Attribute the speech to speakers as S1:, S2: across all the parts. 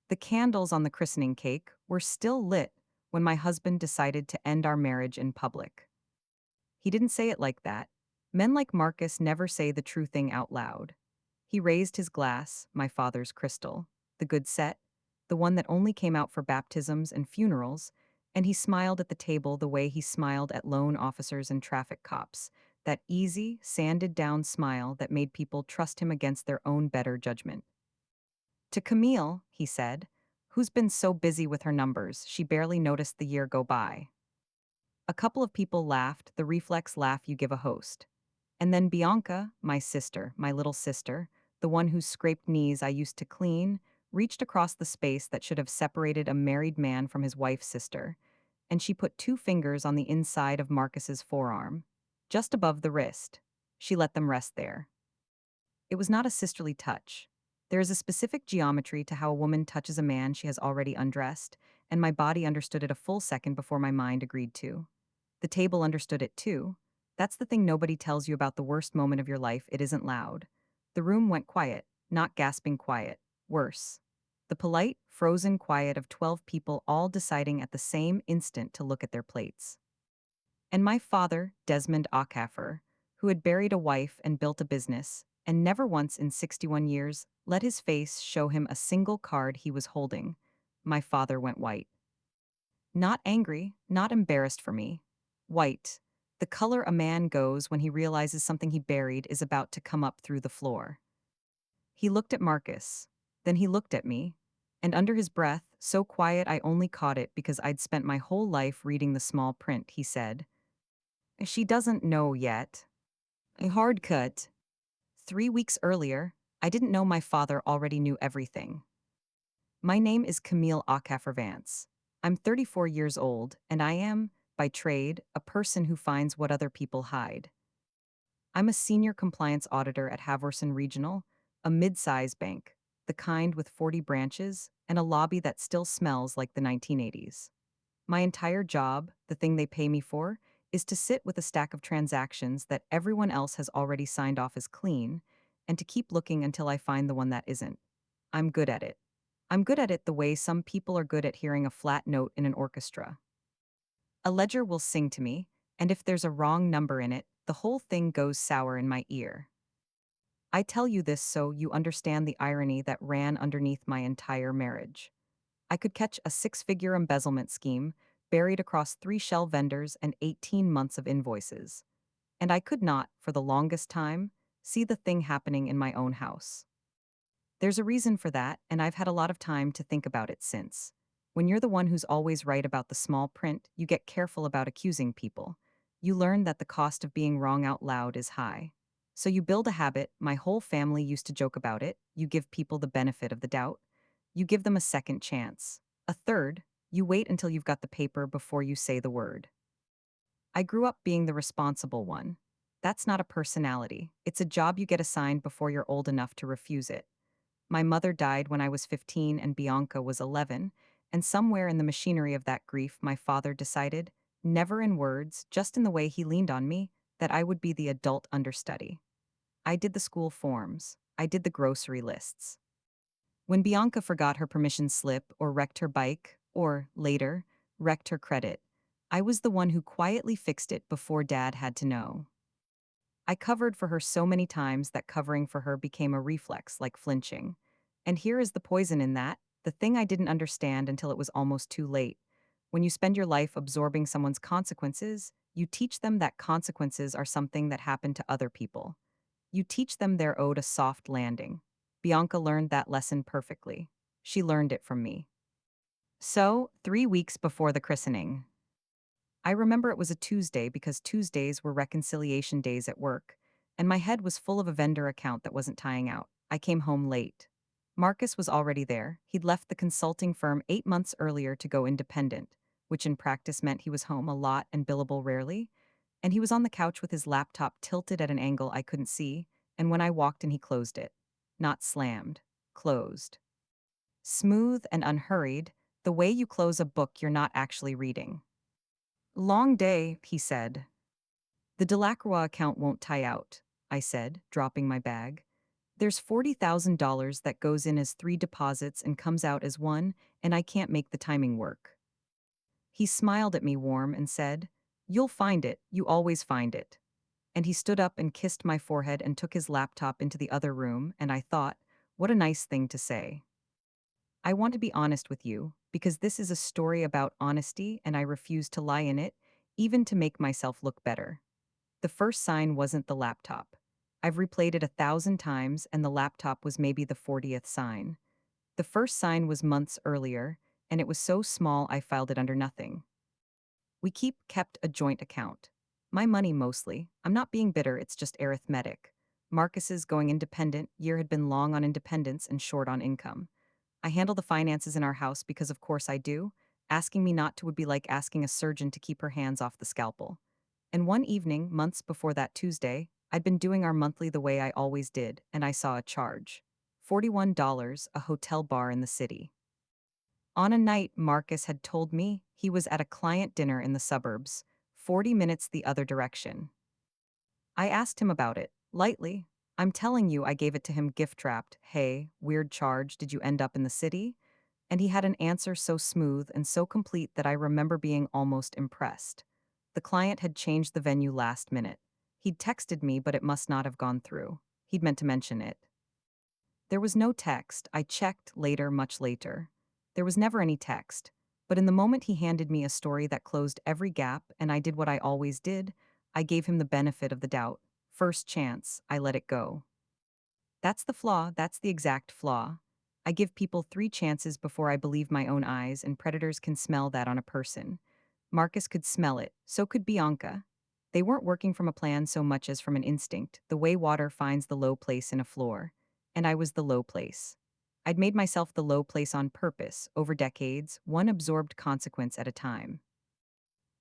S1: The candles on the christening cake were still lit when my husband decided to end our marriage in public. He didn't say it like that. Men like Marcus never say the true thing out loud. He raised his glass, my father's crystal, the good set, the one that only came out for baptisms and funerals, and he smiled at the table the way he smiled at loan officers and traffic cops, that easy, sanded down smile that made people trust him against their own better judgment. To Camille, he said, who's been so busy with her numbers she barely noticed the year go by. A couple of people laughed, the reflex laugh you give a host. And then Bianca, my sister, my little sister, the one whose scraped knees I used to clean, reached across the space that should have separated a married man from his wife's sister, and she put two fingers on the inside of Marcus's forearm, just above the wrist. She let them rest there. It was not a sisterly touch. There is a specific geometry to how a woman touches a man she has already undressed, and my body understood it a full second before my mind agreed to. The table understood it too. That's the thing nobody tells you about the worst moment of your life, it isn't loud. The room went quiet, not gasping quiet. Worse. The polite, frozen quiet of 12 people all deciding at the same instant to look at their plates. And my father, Desmond Acaffer, who had buried a wife and built a business, and never once in 61 years let his face show him a single card he was holding, my father went white. Not angry, not embarrassed for me. White, the color a man goes when he realizes something he buried is about to come up through the floor. He looked at Marcus. Then he looked at me. And under his breath, so quiet I only caught it because I'd spent my whole life reading the small print, he said. She doesn't know yet. A hard cut. 3 weeks earlier, I didn't know my father already knew everything. My name is Camille Acaffer Vance. I'm 34 years old, and I am, by trade, a person who finds what other people hide. I'm a senior compliance auditor at Haverson Regional, a mid-size bank, the kind with 40 branches and a lobby that still smells like the 1980s. My entire job, the thing they pay me for, is to sit with a stack of transactions that everyone else has already signed off as clean, and to keep looking until I find the one that isn't. I'm good at it. I'm good at it the way some people are good at hearing a flat note in an orchestra. A ledger will sing to me, and if there's a wrong number in it, the whole thing goes sour in my ear. I tell you this so you understand the irony that ran underneath my entire marriage. I could catch a six-figure embezzlement scheme buried across 3 shell vendors and 18 months of invoices. And I could not, for the longest time, see the thing happening in my own house. There's a reason for that, and I've had a lot of time to think about it since. When you're the one who's always right about the small print, you get careful about accusing people. You learn that the cost of being wrong out loud is high. So you build a habit, my whole family used to joke about it, you give people the benefit of the doubt. You give them a second chance. A third, you wait until you've got the paper before you say the word. I grew up being the responsible one. That's not a personality, it's a job you get assigned before you're old enough to refuse it. My mother died when I was 15 and Bianca was 11, and somewhere in the machinery of that grief, my father decided, never in words, just in the way he leaned on me, that I would be the adult understudy. I did the school forms. I did the grocery lists. When Bianca forgot her permission slip or wrecked her bike, or, later, wrecked her credit, I was the one who quietly fixed it before Dad had to know. I covered for her so many times that covering for her became a reflex, like flinching. And here is the poison in that, the thing I didn't understand until it was almost too late. When you spend your life absorbing someone's consequences, you teach them that consequences are something that happen to other people. You teach them they're owed a soft landing. Bianca learned that lesson perfectly. She learned it from me. So, 3 weeks before the christening, I remember it was a Tuesday because Tuesdays were reconciliation days at work, and my head was full of a vendor account that wasn't tying out. I came home late. Marcus was already there. He'd left the consulting firm 8 months earlier to go independent, which in practice meant he was home a lot and billable rarely, and he was on the couch with his laptop tilted at an angle I couldn't see, and when I walked in he closed it. Not slammed. Closed. Smooth and unhurried, the way you close a book you're not actually reading. Long day, he said. The Delacroix account won't tie out, I said, dropping my bag. There's $40,000 that goes in as three deposits and comes out as one, and I can't make the timing work. He smiled at me warm and said, "You'll find it, you always find it." And he stood up and kissed my forehead and took his laptop into the other room, and I thought, what a nice thing to say. I want to be honest with you, because this is a story about honesty and I refuse to lie in it, even to make myself look better. The first sign wasn't the laptop. I've replayed it 1,000 times, and the laptop was maybe the 40th sign. The first sign was months earlier, and it was so small I filed it under nothing. We kept a joint account. My money mostly. I'm not being bitter, it's just arithmetic. Marcus's going independent year had been long on independence and short on income. I handle the finances in our house because of course I do. Asking me not to would be like asking a surgeon to keep her hands off the scalpel. And one evening, months before that Tuesday, I'd been doing our monthly the way I always did, and I saw a charge. $41, a hotel bar in the city. On a night Marcus had told me he was at a client dinner in the suburbs, 40 minutes the other direction. I asked him about it, lightly. I'm telling you, I gave it to him gift wrapped. Hey, weird charge, did you end up in the city? And he had an answer so smooth and so complete that I remember being almost impressed. The client had changed the venue last minute. He'd texted me, but it must not have gone through. He'd meant to mention it. There was no text. I checked later, much later. There was never any text. But in the moment he handed me a story that closed every gap, and I did what I always did, I gave him the benefit of the doubt. First chance, I let it go. That's the flaw, that's the exact flaw. I give people three chances before I believe my own eyes, and predators can smell that on a person. Marcus could smell it, so could Bianca. They weren't working from a plan so much as from an instinct, the way water finds the low place in a floor. And I was the low place. I'd made myself the low place on purpose, over decades, one absorbed consequence at a time.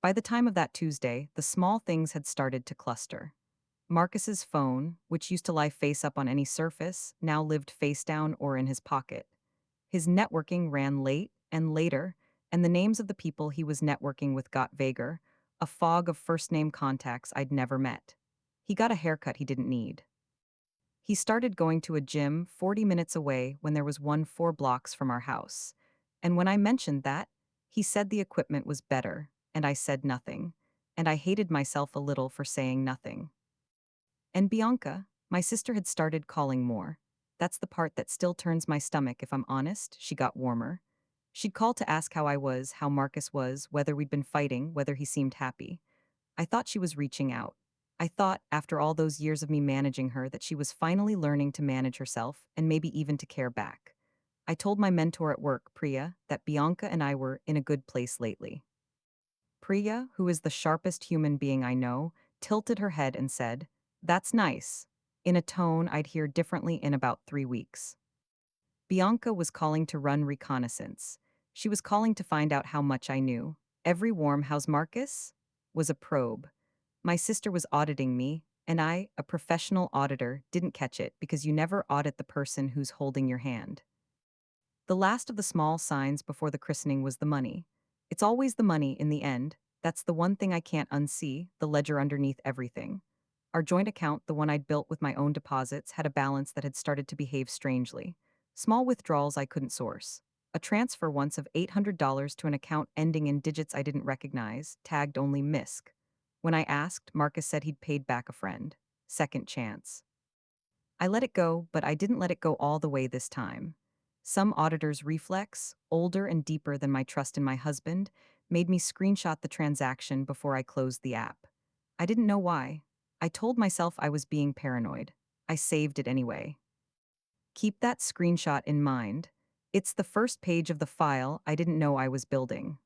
S1: By the time of that Tuesday, the small things had started to cluster. Marcus's phone, which used to lie face up on any surface, now lived face down or in his pocket. His networking ran late and later, and the names of the people he was networking with got vaguer, a fog of first name contacts I'd never met. He got a haircut he didn't need. He started going to a gym 40 minutes away when there was one 4 blocks from our house. And when I mentioned that, he said the equipment was better, and I said nothing. And I hated myself a little for saying nothing. And Bianca, my sister, had started calling more. That's the part that still turns my stomach, if I'm honest. She got warmer. She'd call to ask how I was, how Marcus was, whether we'd been fighting, whether he seemed happy. I thought she was reaching out. I thought, after all those years of me managing her, that she was finally learning to manage herself and maybe even to care back. I told my mentor at work, Priya, that Bianca and I were in a good place lately. Priya, who is the sharpest human being I know, tilted her head and said, "That's nice," in a tone I'd hear differently in about 3 weeks. Bianca was calling to run reconnaissance. She was calling to find out how much I knew. Every warm "How's Marcus?" was a probe. My sister was auditing me, and I, a professional auditor, didn't catch it because you never audit the person who's holding your hand. The last of the small signs before the christening was the money. It's always the money in the end. That's the one thing I can't unsee, the ledger underneath everything. Our joint account, the one I'd built with my own deposits, had a balance that had started to behave strangely. Small withdrawals I couldn't source. A transfer once of $800 to an account ending in digits I didn't recognize, tagged only MISC. When I asked, Marcus said he'd paid back a friend. Second chance. I let it go, but I didn't let it go all the way this time. Some auditor's reflex, older and deeper than my trust in my husband, made me screenshot the transaction before I closed the app. I didn't know why. I told myself I was being paranoid. I saved it anyway. Keep that screenshot in mind. It's the first page of the file I didn't know I was building.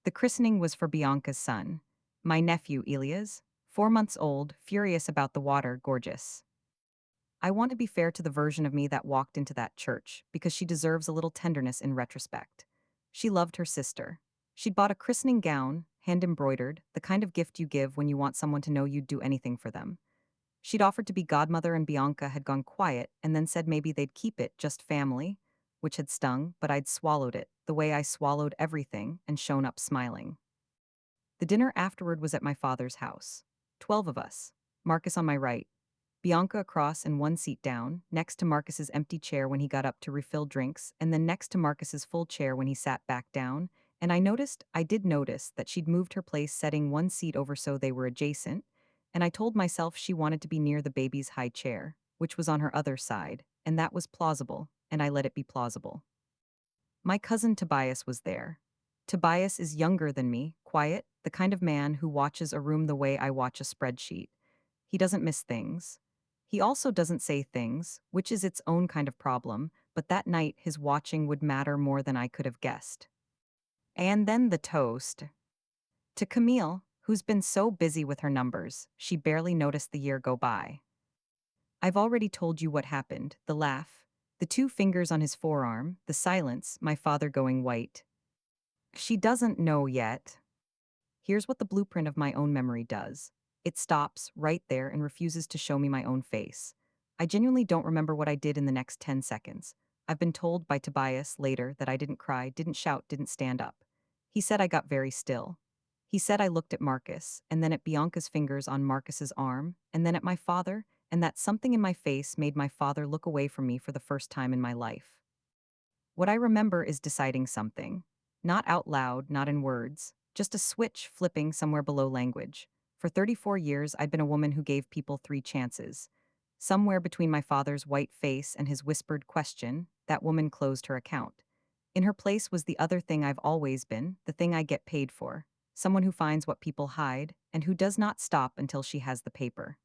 S1: The christening was for Bianca's son. My nephew, Elias, 4 months old, furious about the water, gorgeous. I want to be fair to the version of me that walked into that church, because she deserves a little tenderness in retrospect. She loved her sister. She'd bought a christening gown, hand-embroidered, the kind of gift you give when you want someone to know you'd do anything for them. She'd offered to be godmother, and Bianca had gone quiet and then said maybe they'd keep it, just family, which had stung, but I'd swallowed it, the way I swallowed everything, and shown up smiling. The dinner afterward was at my father's house. 12 of us. Marcus on my right. Bianca across and one seat down, next to Marcus's empty chair when he got up to refill drinks, and then next to Marcus's full chair when he sat back down. And I did notice that she'd moved her place, setting one seat over so they were adjacent, and I told myself she wanted to be near the baby's high chair, which was on her other side, and that was plausible, and I let it be plausible. My cousin Tobias was there. Tobias is younger than me, quiet, the kind of man who watches a room the way I watch a spreadsheet. He doesn't miss things. He also doesn't say things, which is its own kind of problem, but that night his watching would matter more than I could have guessed. And then the toast. To Camille, who's been so busy with her numbers, she barely noticed the year go by. I've already told you what happened, the laugh, the two fingers on his forearm, the silence, my father going white. She doesn't know yet. Here's what the blueprint of my own memory does. It stops right there and refuses to show me my own face. I genuinely don't remember what I did in the next 10 seconds. I've been told by Tobias later that I didn't cry, didn't shout, didn't stand up. He said I got very still. He said I looked at Marcus, and then at Bianca's fingers on Marcus's arm, and then at my father, and that something in my face made my father look away from me for the first time in my life. What I remember is deciding something. Not out loud, not in words, just a switch flipping somewhere below language. For 34 years, I'd been a woman who gave people three chances. Somewhere between my father's white face and his whispered question, that woman closed her account. In her place was the other thing I've always been, the thing I get paid for. Someone who finds what people hide, and who does not stop until she has the paper.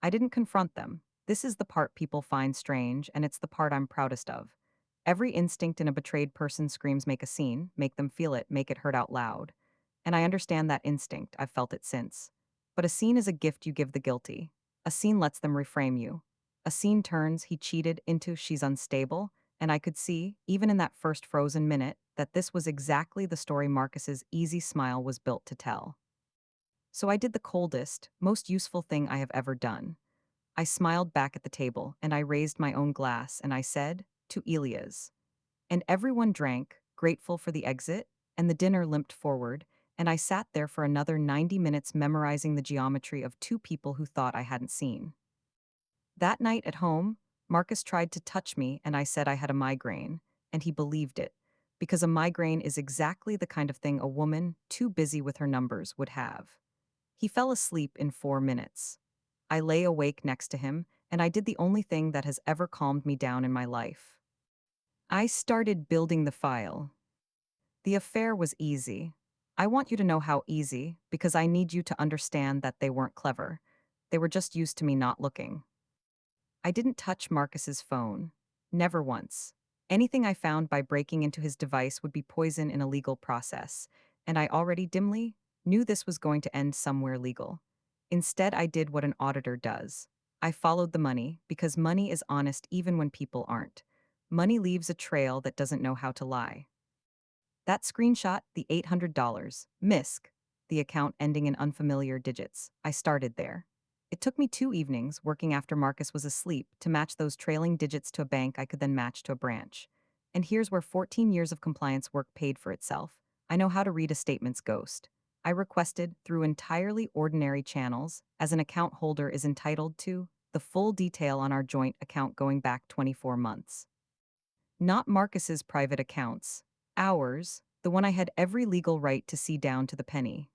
S1: I didn't confront them. This is the part people find strange, and it's the part I'm proudest of. Every instinct in a betrayed person screams make a scene, make them feel it, make it heard out loud. And I understand that instinct, I've felt it since. But a scene is a gift you give the guilty. A scene lets them reframe you. A scene turns he cheated into she's unstable, and I could see, even in that first frozen minute, that this was exactly the story Marcus's easy smile was built to tell. So I did the coldest, most useful thing I have ever done. I smiled back at the table, and I raised my own glass, and I said, to Elia's. And everyone drank, grateful for the exit, and the dinner limped forward, and I sat there for another 90 minutes memorizing the geometry of two people who thought I hadn't seen. That night at home, Marcus tried to touch me, and I said I had a migraine, and he believed it, because a migraine is exactly the kind of thing a woman, too busy with her numbers, would have. He fell asleep in 4 minutes. I lay awake next to him, and I did the only thing that has ever calmed me down in my life. I started building the file. The affair was easy. I want you to know how easy, because I need you to understand that they weren't clever. They were just used to me not looking. I didn't touch Marcus's phone. Never once. Anything I found by breaking into his device would be poison in a legal process, and I already dimly knew this was going to end somewhere legal. Instead, I did what an auditor does. I followed the money, because money is honest even when people aren't. Money leaves a trail that doesn't know how to lie. That screenshot, the $800, MISC, the account ending in unfamiliar digits. I started there. It took me 2 evenings, working after Marcus was asleep, to match those trailing digits to a bank I could then match to a branch. And here's where 14 years of compliance work paid for itself. I know how to read a statement's ghost. I requested, through entirely ordinary channels, as an account holder is entitled to, the full detail on our joint account going back 24 months. Not Marcus's private accounts. Ours, the one I had every legal right to see down to the penny.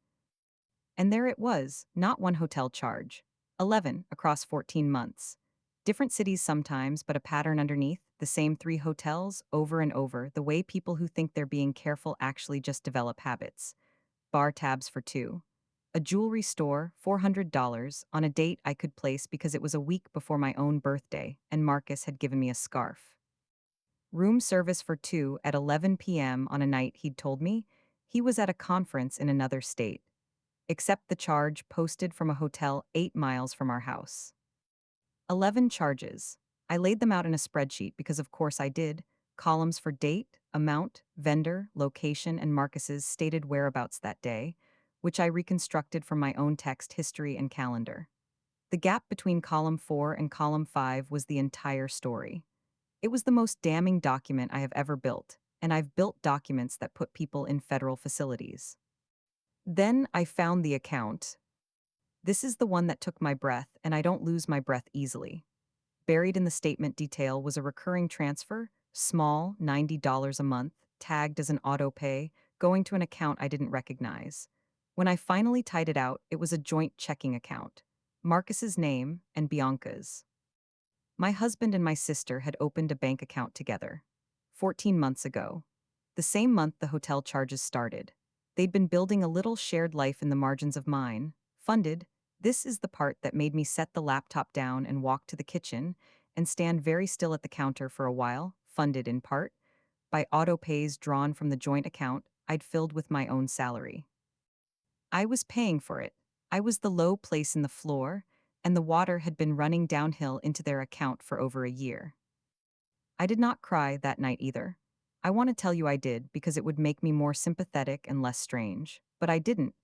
S1: And there it was, not one hotel charge. 11 across 14 months. Different cities sometimes, but a pattern underneath, the same 3 hotels, over and over, the way people who think they're being careful actually just develop habits. Bar tabs for 2. A jewelry store, $400, on a date I could place because it was a week before my own birthday, and Marcus had given me a scarf. Room service for 2 at 11 p.m. on a night he'd told me he was at a conference in another state. Except the charge posted from a hotel 8 miles from our house. 11 charges. I laid them out in a spreadsheet because of course I did. Columns for date, amount, vendor, location, and Marcus's stated whereabouts that day, which I reconstructed from my own text history and calendar. The gap between column 4 and column 5 was the entire story. It was the most damning document I have ever built, and I've built documents that put people in federal facilities. Then I found the account. This is the one that took my breath, and I don't lose my breath easily. Buried in the statement detail was a recurring transfer, small, $90 a month, tagged as an auto pay, going to an account I didn't recognize. When I finally tied it out, it was a joint checking account. Marcus's name and Bianca's. My husband and my sister had opened a bank account together. 14 months ago. The same month the hotel charges started. They'd been building a little shared life in the margins of mine, funded. This is the part that made me set the laptop down and walk to the kitchen and stand very still at the counter for a while, funded in part by auto pays drawn from the joint account I'd filled with my own salary. I was paying for it. I was the low place in the floor, and the water had been running downhill into their account for over a year. I did not cry that night either. I want to tell you I did because it would make me more sympathetic and less strange. But I didn't.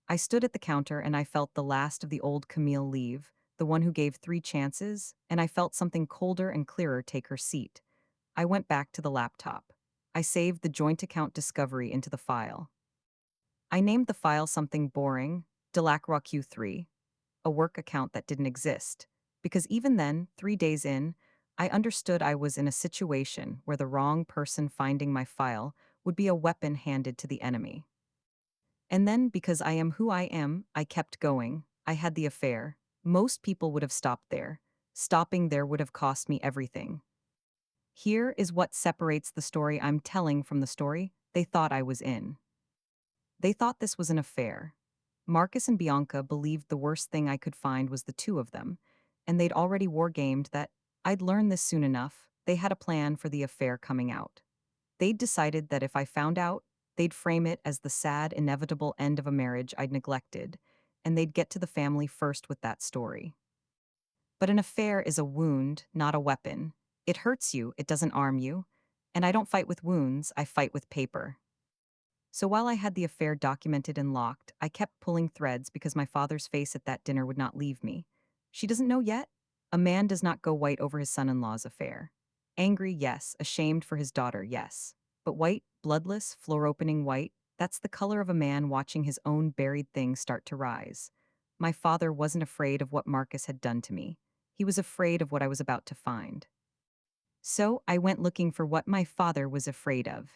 S1: I stood at the counter and I felt the last of the old Camille leave, the one who gave 3 chances, and I felt something colder and clearer take her seat. I went back to the laptop. I saved the joint account discovery into the file. I named the file something boring, Delacroix Q3, a work account that didn't exist. Because even then, 3 days in, I understood I was in a situation where the wrong person finding my file would be a weapon handed to the enemy. And then, because I am who I am, I kept going. I had the affair. Most people would have stopped there. Stopping there would have cost me everything. Here is what separates the story I'm telling from the story they thought I was in. They thought this was an affair. Marcus and Bianca believed the worst thing I could find was the two of them, and they'd already wargamed that I'd learn this soon enough. They had a plan for the affair coming out. They'd decided that if I found out, they'd frame it as the sad, inevitable end of a marriage I'd neglected, and they'd get to the family first with that story. But an affair is a wound, not a weapon. It hurts you, it doesn't arm you. And I don't fight with wounds, I fight with paper. So while I had the affair documented and locked, I kept pulling threads because my father's face at that dinner would not leave me. She doesn't know yet? A man does not go white over his son-in-law's affair. Angry, yes. Ashamed for his daughter, yes. But white, bloodless, floor-opening white, that's the color of a man watching his own buried things start to rise. My father wasn't afraid of what Marcus had done to me. He was afraid of what I was about to find. So I went looking for what my father was afraid of.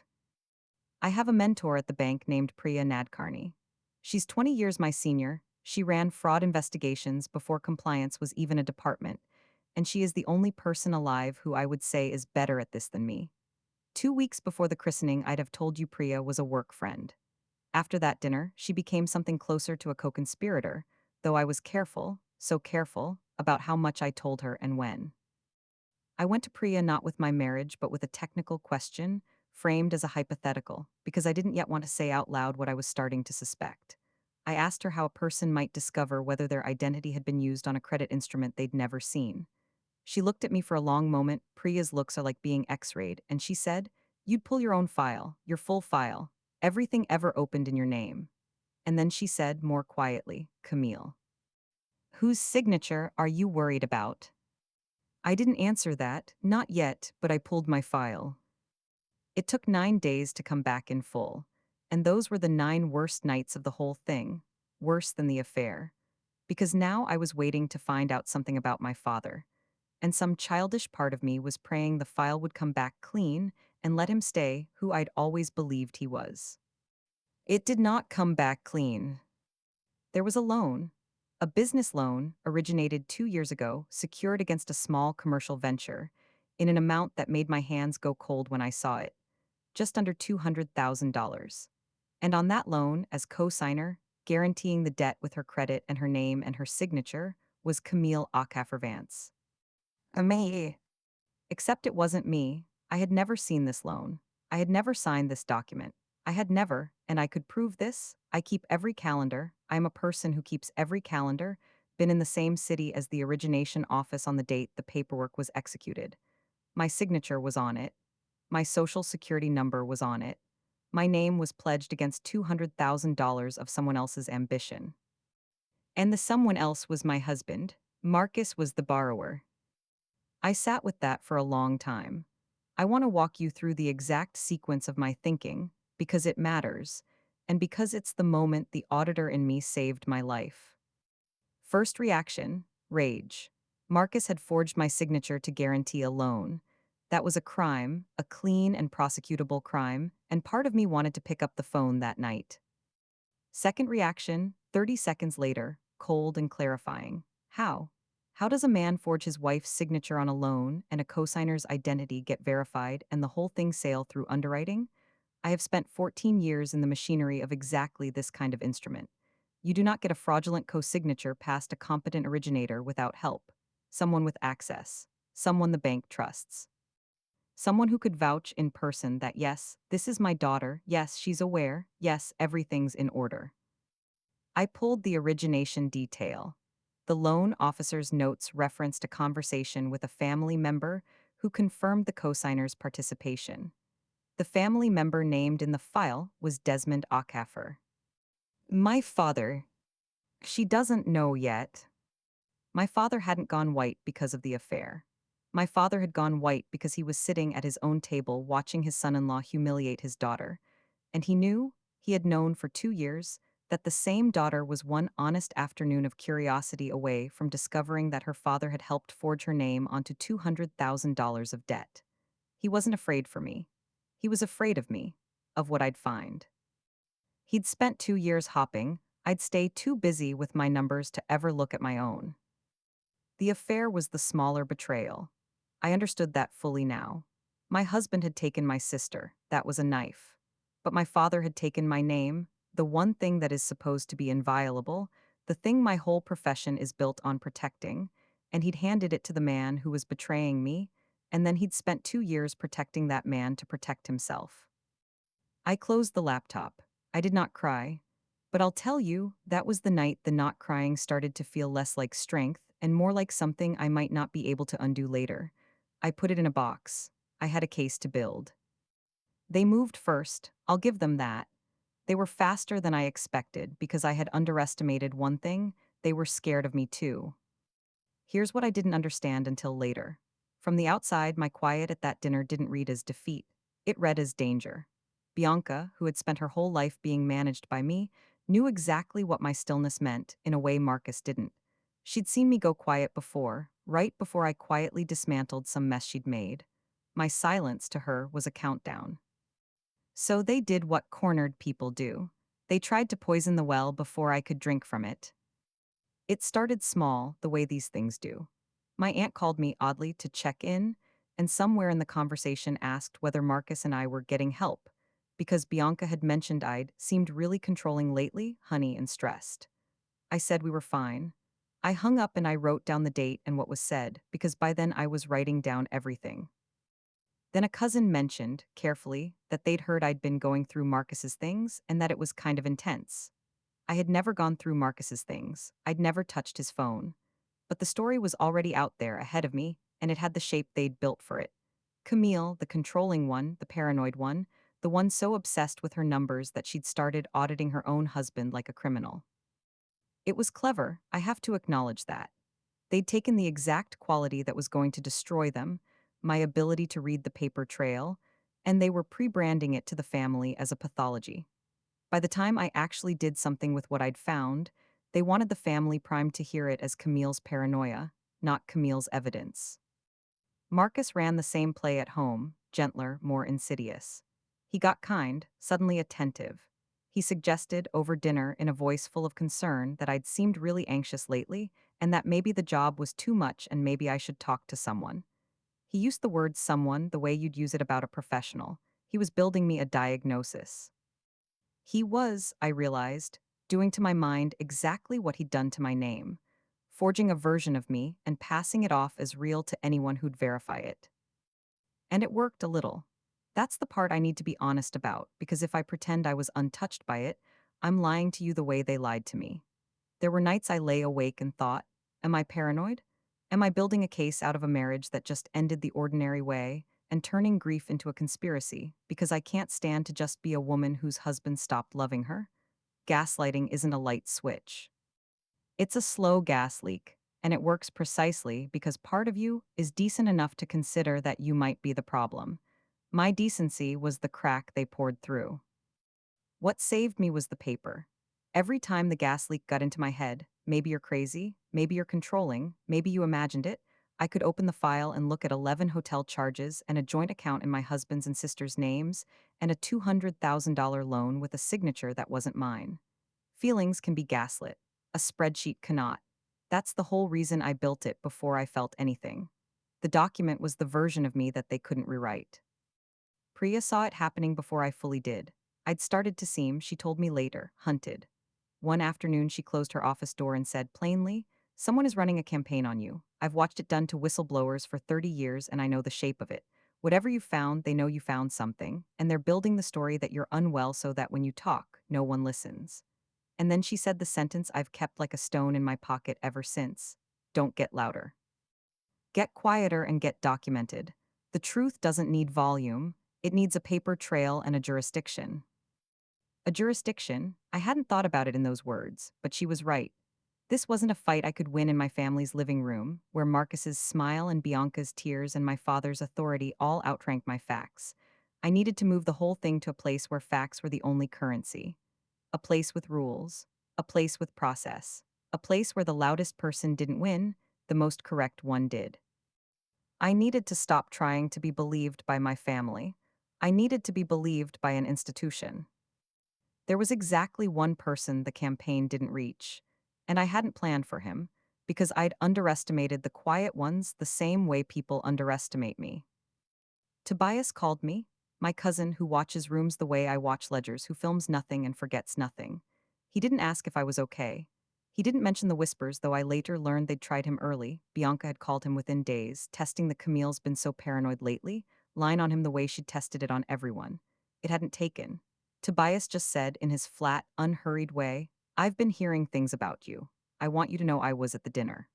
S1: I have a mentor at the bank named Priya Nadkarni. She's 20 years my senior. She ran fraud investigations before compliance was even a department, and she is the only person alive who I would say is better at this than me. 2 weeks before the christening, I'd have told you Priya was a work friend. After that dinner, she became something closer to a co-conspirator, though I was careful, so careful, about how much I told her and when. I went to Priya not with my marriage, but with a technical question, framed as a hypothetical, because I didn't yet want to say out loud what I was starting to suspect. I asked her how a person might discover whether their identity had been used on a credit instrument they'd never seen. She looked at me for a long moment. Priya's looks are like being x-rayed, and she said, "You'd pull your own file, your full file, everything ever opened in your name." And then she said, more quietly, "Camille. Whose signature are you worried about?" I didn't answer that, not yet, but I pulled my file. It took 9 days to come back in full, and those were the 9 worst nights of the whole thing, worse than the affair, because now I was waiting to find out something about my father, and some childish part of me was praying the file would come back clean and let him stay who I'd always believed he was. It did not come back clean. There was a loan, a business loan originated 2 years ago, secured against a small commercial venture, in an amount that made my hands go cold when I saw it, just under $200,000. And on that loan, as co-signer, guaranteeing the debt with her credit and her name and her signature, was Camille Vance. Me. Except it wasn't me. I had never seen this loan. I had never signed this document. I had never, and I could prove this. I keep every calendar. I am a person who keeps every calendar, been in the same city as the origination office on the date the paperwork was executed. My signature was on it. My social security number was on it. My name was pledged against $200,000 of someone else's ambition. And the someone else was my husband. Marcus was the borrower. I sat with that for a long time. I want to walk you through the exact sequence of my thinking, because it matters, and because it's the moment the auditor in me saved my life. First reaction, rage. Marcus had forged my signature to guarantee a loan. That was a crime, a clean and prosecutable crime, and part of me wanted to pick up the phone that night. Second reaction, 30 seconds later, cold and clarifying. How? How does a man forge his wife's signature on a loan and a cosigner's identity get verified and the whole thing sail through underwriting? I have spent 14 years in the machinery of exactly this kind of instrument. You do not get a fraudulent co-signature past a competent originator without help. Someone with access. Someone the bank trusts. Someone who could vouch in person that yes, this is my daughter, yes, she's aware, yes, everything's in order. I pulled the origination detail. The loan officer's notes referenced a conversation with a family member who confirmed the cosigner's participation. The family member named in the file was Desmond Ockaffer. My father. She doesn't know yet. My father hadn't gone white because of the affair. My father had gone white because he was sitting at his own table watching his son-in-law humiliate his daughter, and he knew, he had known for 2 years, that the same daughter was one honest afternoon of curiosity away from discovering that her father had helped forge her name onto $200,000 of debt. He wasn't afraid for me. He was afraid of me, of what I'd find. He'd spent 2 years hopping. I'd stay too busy with my numbers to ever look at my own. The affair was the smaller betrayal. I understood that fully now. My husband had taken my sister, that was a knife. But my father had taken my name, the one thing that is supposed to be inviolable, the thing my whole profession is built on protecting, and he'd handed it to the man who was betraying me, and then he'd spent 2 years protecting that man to protect himself. I closed the laptop. I did not cry. But I'll tell you, that was the night the not crying started to feel less like strength and more like something I might not be able to undo later. I put it in a box. I had a case to build. They moved first, I'll give them that. They were faster than I expected because I had underestimated one thing, they were scared of me too. Here's what I didn't understand until later. From the outside, my quiet at that dinner didn't read as defeat. It read as danger. Bianca, who had spent her whole life being managed by me, knew exactly what my stillness meant in a way Marcus didn't. She'd seen me go quiet before, right before I quietly dismantled some mess she'd made. My silence to her was a countdown. So they did what cornered people do. They tried to poison the well before I could drink from it. It started small, the way these things do. My aunt called me oddly to check in, and somewhere in the conversation asked whether Marcus and I were getting help, because Bianca had mentioned I'd seemed really controlling lately, honey, and stressed. I said we were fine. I hung up and I wrote down the date and what was said, because by then I was writing down everything. Then a cousin mentioned, carefully, that they'd heard I'd been going through Marcus's things and that it was kind of intense. I had never gone through Marcus's things. I'd never touched his phone. But the story was already out there ahead of me, and it had the shape they'd built for it. Camille, the controlling one, the paranoid one, the one so obsessed with her numbers that she'd started auditing her own husband like a criminal. It was clever, I have to acknowledge that. They'd taken the exact quality that was going to destroy them, my ability to read the paper trail, and they were pre-branding it to the family as a pathology. By the time I actually did something with what I'd found, they wanted the family primed to hear it as Camille's paranoia, not Camille's evidence. Marcus ran the same play at home, gentler, more insidious. He got kind, suddenly attentive. He suggested over dinner in a voice full of concern that I'd seemed really anxious lately and that maybe the job was too much and maybe I should talk to someone. He used the word someone the way you'd use it about a professional. He was building me a diagnosis. He was, I realized, doing to my mind exactly what he'd done to my name, forging a version of me and passing it off as real to anyone who'd verify it. And it worked a little. That's the part I need to be honest about, because if I pretend I was untouched by it, I'm lying to you the way they lied to me. There were nights I lay awake and thought, am I paranoid? Am I building a case out of a marriage that just ended the ordinary way and turning grief into a conspiracy because I can't stand to just be a woman whose husband stopped loving her? Gaslighting isn't a light switch. It's a slow gas leak, and it works precisely because part of you is decent enough to consider that you might be the problem. My decency was the crack they poured through. What saved me was the paper. Every time the gas leak got into my head, maybe you're crazy, maybe you're controlling, maybe you imagined it. I could open the file and look at 11 hotel charges and a joint account in my husband's and sister's names and a $200,000 loan with a signature that wasn't mine. Feelings can be gaslit. A spreadsheet cannot. That's the whole reason I built it before I felt anything. The document was the version of me that they couldn't rewrite. Priya saw it happening before I fully did. I'd started to seem, she told me later, hunted. One afternoon, she closed her office door and said plainly, "Someone is running a campaign on you. I've watched it done to whistleblowers for 30 years and I know the shape of it. Whatever you found, they know you found something, and they're building the story that you're unwell so that when you talk, no one listens." And then she said the sentence I've kept like a stone in my pocket ever since: "Don't get louder. Get quieter and get documented. The truth doesn't need volume, it needs a paper trail and a jurisdiction." A jurisdiction? I hadn't thought about it in those words, but she was right. This wasn't a fight I could win in my family's living room, where Marcus's smile and Bianca's tears and my father's authority all outranked my facts. I needed to move the whole thing to a place where facts were the only currency. A place with rules. A place with process. A place where the loudest person didn't win, the most correct one did. I needed to stop trying to be believed by my family. I needed to be believed by an institution. There was exactly one person the campaign didn't reach, and I hadn't planned for him, because I'd underestimated the quiet ones the same way people underestimate me. Tobias called me, my cousin who watches rooms the way I watch ledgers, who films nothing and forgets nothing. He didn't ask if I was okay. He didn't mention the whispers, though I later learned they'd tried him early. Bianca had called him within days, testing that Camille's been so paranoid lately, lying on him the way she'd tested it on everyone. It hadn't taken. Tobias just said, in his flat, unhurried way, "I've been hearing things about you. I want you to know I was at the dinner.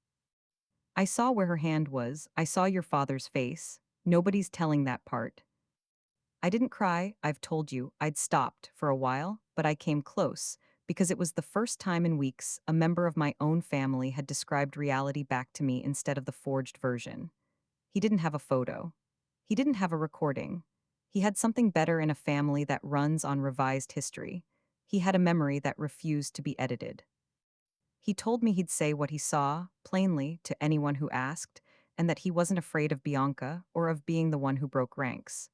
S1: I saw where her hand was. I saw your father's face. Nobody's telling that part. I didn't cry, I've told you. I'd stopped for a while, but I came close, because it was the first time in weeks a member of my own family had described reality back to me instead of the forged version. He didn't have a photo. He didn't have a recording. He had something better in a family that runs on revised history. He had a memory that refused to be edited. He told me he'd say what he saw, plainly, to anyone who asked, and that he wasn't afraid of Bianca or of being the one who broke ranks.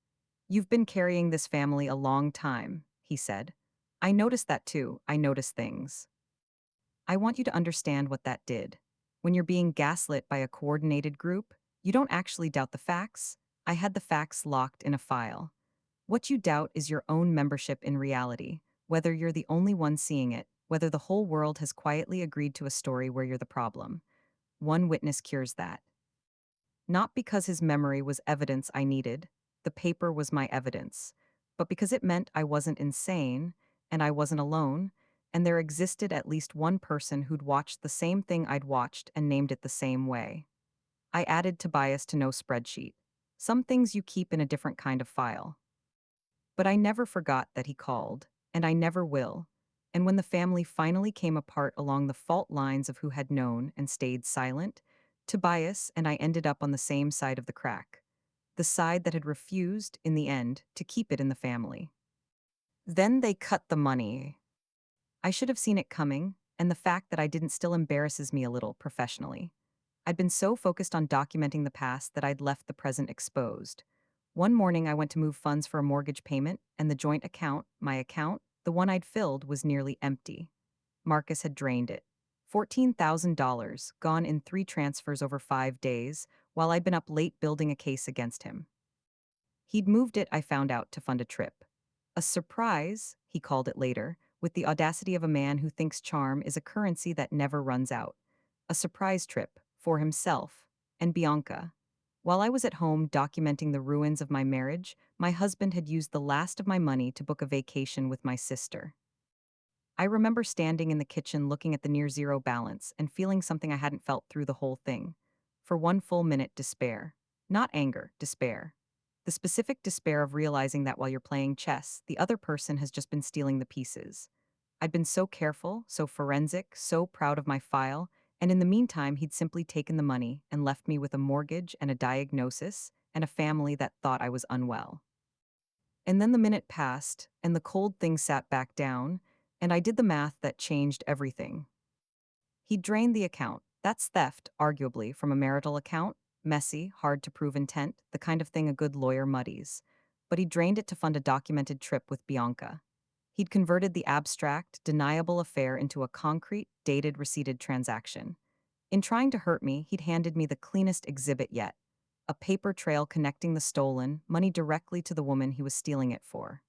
S1: "You've been carrying this family a long time," he said. "I noticed that too. I noticed things. I want you to understand what that did. When you're being gaslit by a coordinated group, you don't actually doubt the facts. I had the facts locked in a file. What you doubt is your own membership in reality, whether you're the only one seeing it, whether the whole world has quietly agreed to a story where you're the problem. One witness cures that. Not because his memory was evidence I needed, the paper was my evidence, but because it meant I wasn't insane, and I wasn't alone, and there existed at least one person who'd watched the same thing I'd watched and named it the same way. I added Tobias to no spreadsheet. Some things you keep in a different kind of file. But I never forgot that he called, and I never will. And when the family finally came apart along the fault lines of who had known and stayed silent, Tobias and I ended up on the same side of the crack, the side that had refused, in the end, to keep it in the family. Then they cut the money. I should have seen it coming, and the fact that I didn't still embarrasses me a little professionally. I'd been so focused on documenting the past that I'd left the present exposed. One morning, I went to move funds for a mortgage payment, and the joint account, my account, the one I'd filled, was nearly empty. Marcus had drained it. $14,000, gone in 3 transfers over 5 days, while I'd been up late building a case against him. He'd moved it, I found out, to fund a trip. A surprise, he called it later, with the audacity of a man who thinks charm is a currency that never runs out. A surprise trip, for himself, and Bianca. While I was at home documenting the ruins of my marriage, my husband had used the last of my money to book a vacation with my sister. I remember standing in the kitchen looking at the near zero balance and feeling something I hadn't felt through the whole thing. For one full minute, despair. Not anger, despair. The specific despair of realizing that while you're playing chess, the other person has just been stealing the pieces. I'd been so careful, so forensic, so proud of my file, and in the meantime, he'd simply taken the money and left me with a mortgage and a diagnosis and a family that thought I was unwell. And then the minute passed, and the cold thing sat back down, and I did the math that changed everything. He'd drained the account, That's theft, arguably, from a marital account. Messy, hard to prove intent, the kind of thing a good lawyer muddies. But he drained it to fund a documented trip with Bianca. He'd converted the abstract, deniable affair into a concrete, dated, receipted transaction. In trying to hurt me, he'd handed me the cleanest exhibit yet, a paper trail connecting the stolen money directly to the woman he was stealing it for.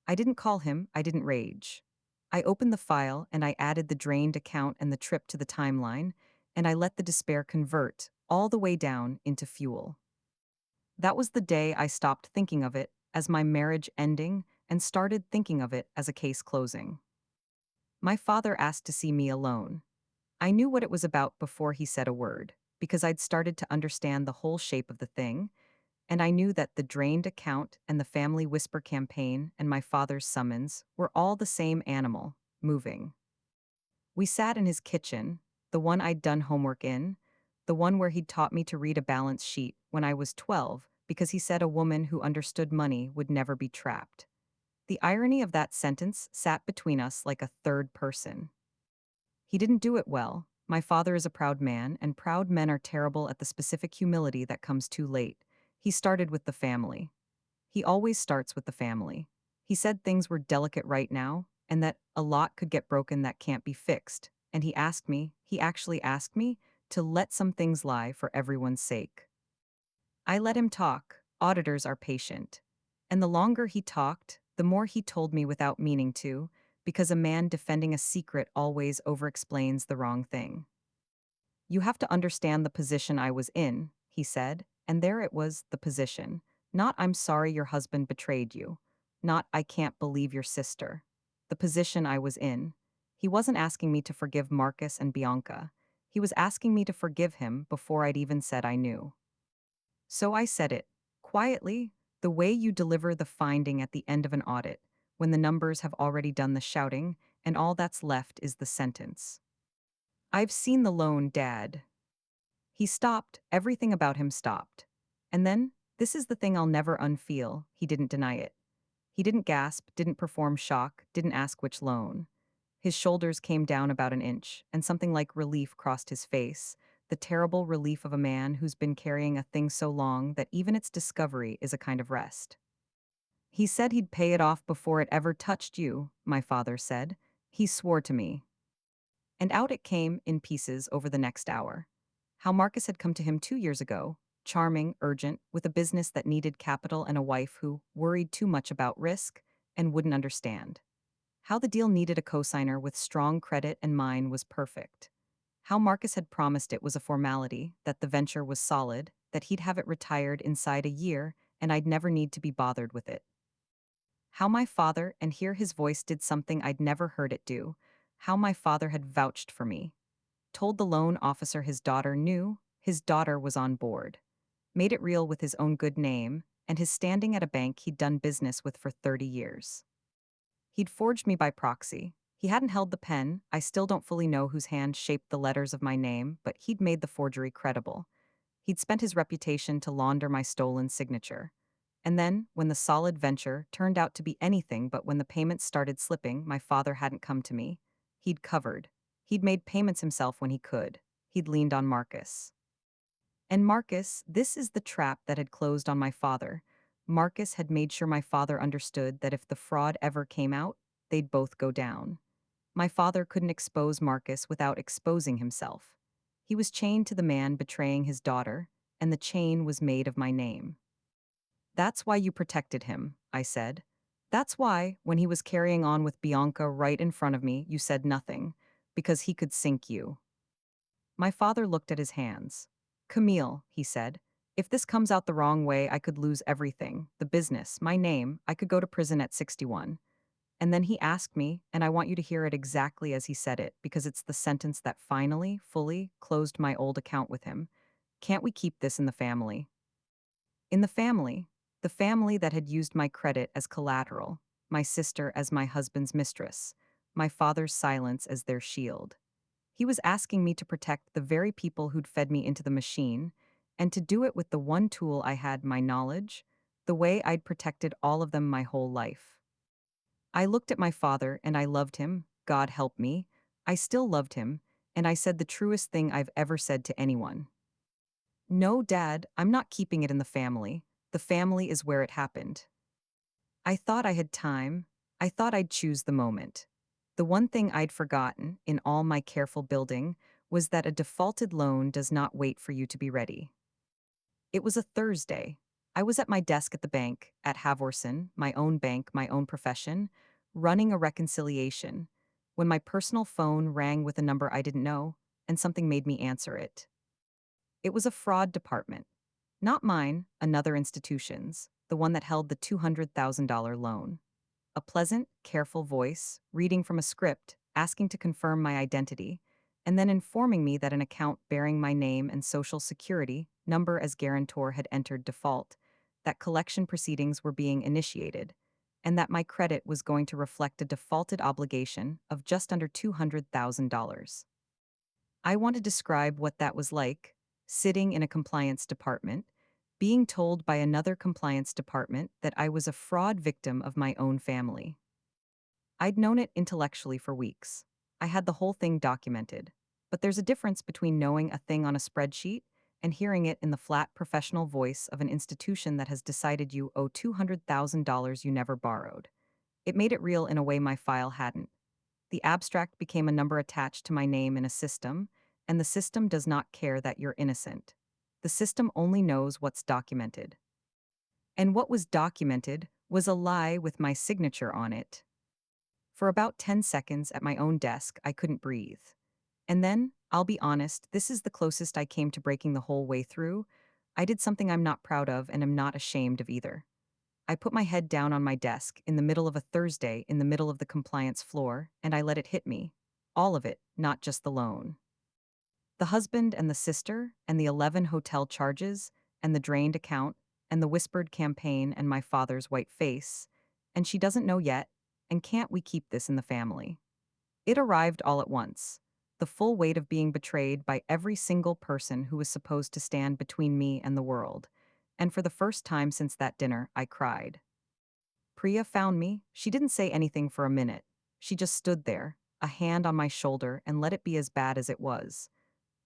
S1: I didn't call him, I didn't rage. I opened the file and I added the drained account and the trip to the timeline, and I let the despair convert all the way down into fuel. That was the day I stopped thinking of it as my marriage ending and started thinking of it as a case closing. My father asked to see me alone. I knew what it was about before he said a word, because I'd started to understand the whole shape of the thing, and I knew that the drained account and the family whisper campaign and my father's summons were all the same animal, moving. We sat in his kitchen, the one I'd done homework in, the one where he'd taught me to read a balance sheet when I was 12 because he said a woman who understood money would never be trapped. The irony of that sentence sat between us like a third person. He didn't do it well. My father is a proud man, and proud men are terrible at the specific humility that comes too late. He started with the family. He always starts with the family. He said things were delicate right now, and that a lot could get broken that can't be fixed. And he actually asked me, to let some things lie for everyone's sake. I let him talk. Auditors are patient. And the longer he talked, the more he told me without meaning to, because a man defending a secret always overexplains the wrong thing. You have to understand the position I was in, he said, and there it was, the position. Not I'm sorry your husband betrayed you. Not I can't believe your sister. The position I was in. He wasn't asking me to forgive Marcus and Bianca. He was asking me to forgive him before I'd even said I knew. So I said it, quietly, the way you deliver the finding at the end of an audit, when the numbers have already done the shouting, and all that's left is the sentence. I've seen the loan, Dad. He stopped, everything about him stopped. And then, this is the thing I'll never unfeel, he didn't deny it. He didn't gasp, didn't perform shock, didn't ask which loan. His shoulders came down about an inch, and something like relief crossed his face, the terrible relief of a man who's been carrying a thing so long that even its discovery is a kind of rest. He said he'd pay it off before it ever touched you, my father said. He swore to me. And out it came, in pieces, over the next hour. How Marcus had come to him 2 years ago, charming, urgent, with a business that needed capital and a wife who worried too much about risk and wouldn't understand. How the deal needed a cosigner with strong credit and mine was perfect. How Marcus had promised it was a formality, that the venture was solid, that he'd have it retired inside a year, and I'd never need to be bothered with it. How my father, and here his voice did something I'd never heard it do, how my father had vouched for me. Told the loan officer his daughter knew, his daughter was on board. Made it real with his own good name, and his standing at a bank he'd done business with for 30 years. He'd forged me by proxy. He hadn't held the pen, I still don't fully know whose hand shaped the letters of my name, but he'd made the forgery credible. He'd spent his reputation to launder my stolen signature. And then, when the solid venture turned out to be anything but when the payments started slipping, my father hadn't come to me. He'd covered. He'd made payments himself when he could. He'd leaned on Marcus. And Marcus, this is the trap that had closed on my father. Marcus had made sure my father understood that if the fraud ever came out, they'd both go down. My father couldn't expose Marcus without exposing himself. He was chained to the man betraying his daughter, and the chain was made of my name. That's why you protected him, I said. That's why, when he was carrying on with Bianca right in front of me, you said nothing, because he could sink you. My father looked at his hands. Camille, he said, if this comes out the wrong way, I could lose everything, the business, my name, I could go to prison at 61. And then he asked me, and I want you to hear it exactly as he said it, because it's the sentence that finally, fully, closed my old account with him. Can't we keep this in the family? In the family that had used my credit as collateral, my sister as my husband's mistress, my father's silence as their shield. He was asking me to protect the very people who'd fed me into the machine, and to do it with the one tool I had, my knowledge, the way I'd protected all of them my whole life. I looked at my father and I loved him, God help me. I still loved him, and I said the truest thing I've ever said to anyone. No, Dad, I'm not keeping it in the family. The family is where it happened. I thought I had time. I thought I'd choose the moment. The one thing I'd forgotten in all my careful building was that a defaulted loan does not wait for you to be ready. It was a Thursday. I was at my desk at the bank, at Havorson, my own bank, my own profession, running a reconciliation, when my personal phone rang with a number I didn't know, and something made me answer it. It was a fraud department. Not mine, another institution's, the one that held the $200,000 loan. A pleasant, careful voice, reading from a script, asking to confirm my identity, and then informing me that an account bearing my name and social security number as guarantor had entered default, that collection proceedings were being initiated, and that my credit was going to reflect a defaulted obligation of just under $200,000. I want to describe what that was like, sitting in a compliance department, being told by another compliance department that I was a fraud victim of my own family. I'd known it intellectually for weeks. I had the whole thing documented. But there's a difference between knowing a thing on a spreadsheet and hearing it in the flat professional voice of an institution that has decided you owe $200,000 you never borrowed. It made it real in a way my file hadn't. The abstract became a number attached to my name in a system, and the system does not care that you're innocent. The system only knows what's documented. And what was documented was a lie with my signature on it. For about 10 seconds at my own desk, I couldn't breathe. And then, I'll be honest, this is the closest I came to breaking the whole way through. I did something I'm not proud of and am not ashamed of either. I put my head down on my desk in the middle of a Thursday in the middle of the compliance floor, and I let it hit me. All of it, not just the loan. The husband and the sister, and the 11 hotel charges, and the drained account, and the whispered campaign and my father's white face. And she doesn't know yet, and can't we keep this in the family? It arrived all at once. The full weight of being betrayed by every single person who was supposed to stand between me and the world. And for the first time since that dinner, I cried. Priya found me. She didn't say anything for a minute. She just stood there, a hand on my shoulder, and let it be as bad as it was.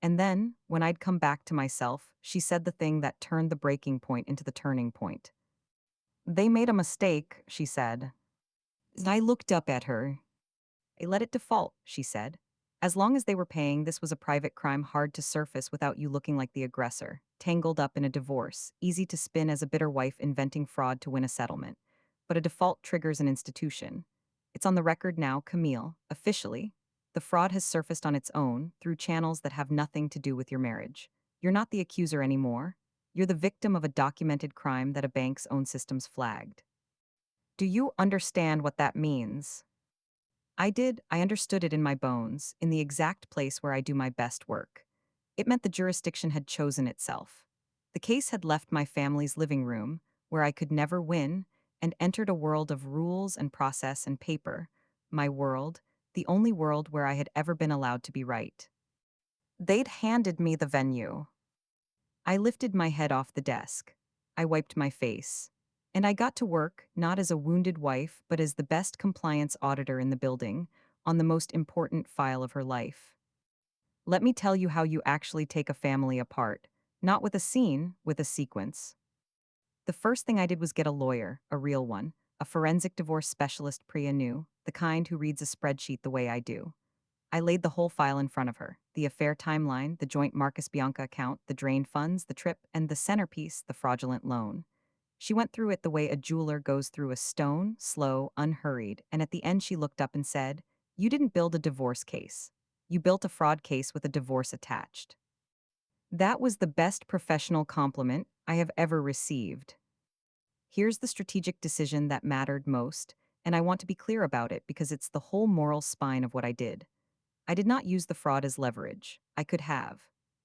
S1: And then, when I'd come back to myself, she said the thing that turned the breaking point into the turning point. They made a mistake, she said. And I looked up at her. I let it default, she said. As long as they were paying, this was a private crime hard to surface without you looking like the aggressor, tangled up in a divorce, easy to spin as a bitter wife inventing fraud to win a settlement. But a default triggers an institution. It's on the record now, Camille, officially. The fraud has surfaced on its own, through channels that have nothing to do with your marriage. You're not the accuser anymore. You're the victim of a documented crime that a bank's own systems flagged. Do you understand what that means? I did. I understood it in my bones, in the exact place where I do my best work. It meant the jurisdiction had chosen itself. The case had left my family's living room, where I could never win, and entered a world of rules and process and paper. My world, the only world where I had ever been allowed to be right. They'd handed me the venue. I lifted my head off the desk. I wiped my face. And I got to work, not as a wounded wife, but as the best compliance auditor in the building, on the most important file of her life. Let me tell you how you actually take a family apart, not with a scene, with a sequence. The first thing I did was get a lawyer, a real one, a forensic divorce specialist Priya knew, the kind who reads a spreadsheet the way I do. I laid the whole file in front of her, the affair timeline, the joint Marcus Bianca account, the drained funds, the trip, and the centerpiece, the fraudulent loan. She went through it the way a jeweler goes through a stone, slow, unhurried, and at the end she looked up and said, "You didn't build a divorce case. You built a fraud case with a divorce attached." That was the best professional compliment I have ever received. Here's the strategic decision that mattered most, and I want to be clear about it because it's the whole moral spine of what I did. I did not use the fraud as leverage. I could have.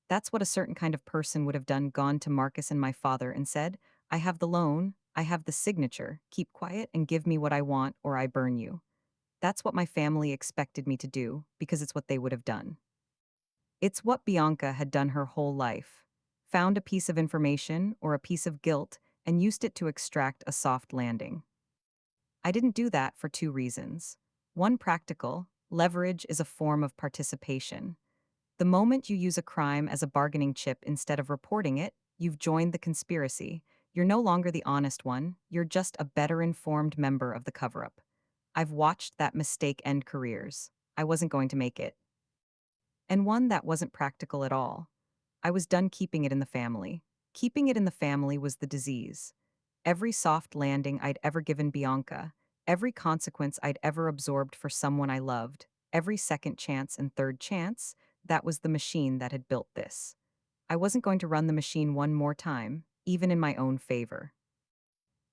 S1: That's what a certain kind of person would have done, gone to Marcus and my father and said, "I have the loan, I have the signature, keep quiet and give me what I want or I burn you." That's what my family expected me to do, because it's what they would have done. It's what Bianca had done her whole life. Found a piece of information or a piece of guilt and used it to extract a soft landing. I didn't do that for two reasons. One, practical: leverage is a form of participation. The moment you use a crime as a bargaining chip instead of reporting it, you've joined the conspiracy. You're no longer the honest one, you're just a better informed member of the cover up. I've watched that mistake end careers. I wasn't going to make it. And one that wasn't practical at all. I was done keeping it in the family. Keeping it in the family was the disease. Every soft landing I'd ever given Bianca, every consequence I'd ever absorbed for someone I loved, every second chance and third chance, that was the machine that had built this. I wasn't going to run the machine one more time, even in my own favor.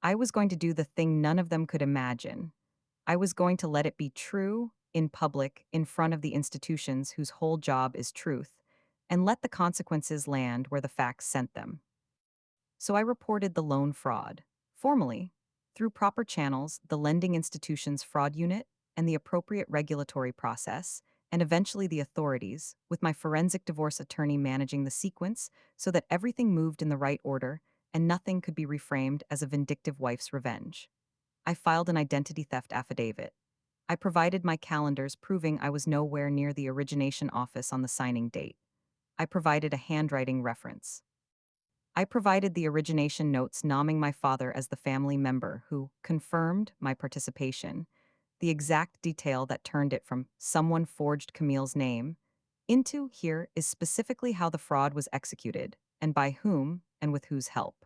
S1: I was going to do the thing none of them could imagine. I was going to let it be true, in public, in front of the institutions whose whole job is truth, and let the consequences land where the facts sent them. So I reported the loan fraud, formally, through proper channels, the lending institution's fraud unit, and the appropriate regulatory process, and eventually the authorities, with my forensic divorce attorney managing the sequence so that everything moved in the right order and nothing could be reframed as a vindictive wife's revenge. I filed an identity theft affidavit. I provided my calendars proving I was nowhere near the origination office on the signing date. I provided a handwriting reference. I provided the origination notes naming my father as the family member who confirmed my participation, the exact detail that turned it from someone forged Camille's name into here is specifically how the fraud was executed, and by whom, and with whose help.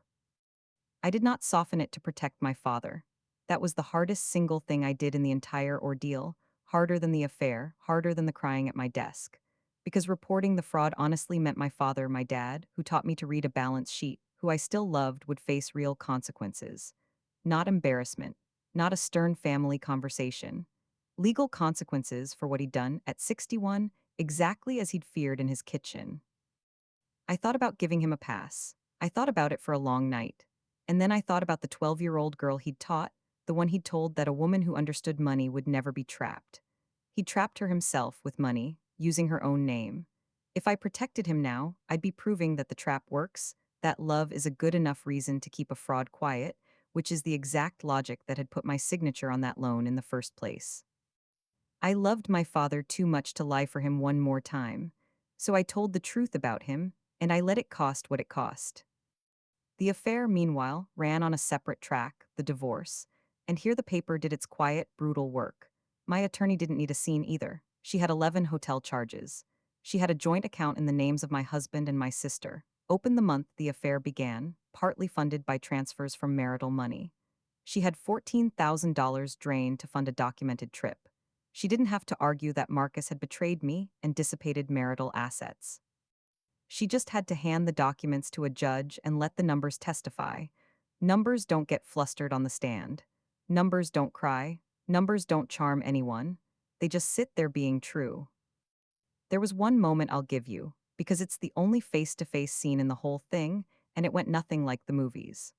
S1: I did not soften it to protect my father. That was the hardest single thing I did in the entire ordeal, harder than the affair, harder than the crying at my desk. Because reporting the fraud honestly meant my father, my dad, who taught me to read a balance sheet, who I still loved, would face real consequences. Not embarrassment, not a stern family conversation. Legal consequences for what he'd done at 61, exactly as he'd feared in his kitchen. I thought about giving him a pass. I thought about it for a long night. And then I thought about the 12-year-old girl he'd taught, the one he'd told that a woman who understood money would never be trapped. He'd trapped her himself with money, using her own name. If I protected him now, I'd be proving that the trap works, that love is a good enough reason to keep a fraud quiet, which is the exact logic that had put my signature on that loan in the first place. I loved my father too much to lie for him one more time. So I told the truth about him, and I let it cost what it cost. The affair, meanwhile, ran on a separate track, the divorce, and here the paper did its quiet, brutal work. My attorney didn't need a scene either. She had 11 hotel charges. She had a joint account in the names of my husband and my sister. Open the month the affair began, partly funded by transfers from marital money. She had $14,000 drained to fund a documented trip. She didn't have to argue that Marcus had betrayed me and dissipated marital assets. She just had to hand the documents to a judge and let the numbers testify. Numbers don't get flustered on the stand. Numbers don't cry. Numbers don't charm anyone. They just sit there being true. There was one moment I'll give you, because it's the only face-to-face scene in the whole thing, and it went nothing like the movies.